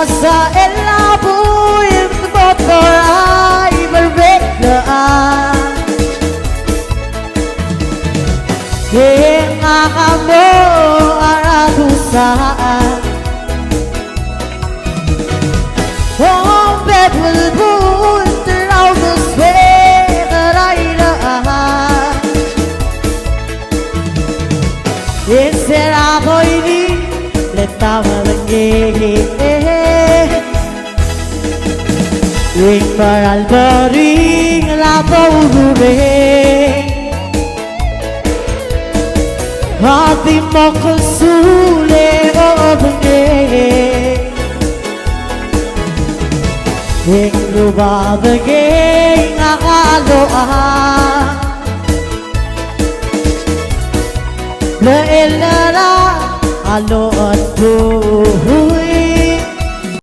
Sa ella buim motorai berbedaan yang kamu aradusan oh bebul terlalu sederhana será hoy letama lagi Ring paral bering la paurure hati mo kusule obne Ring luba bagay ngakaloa La elara alo at buhay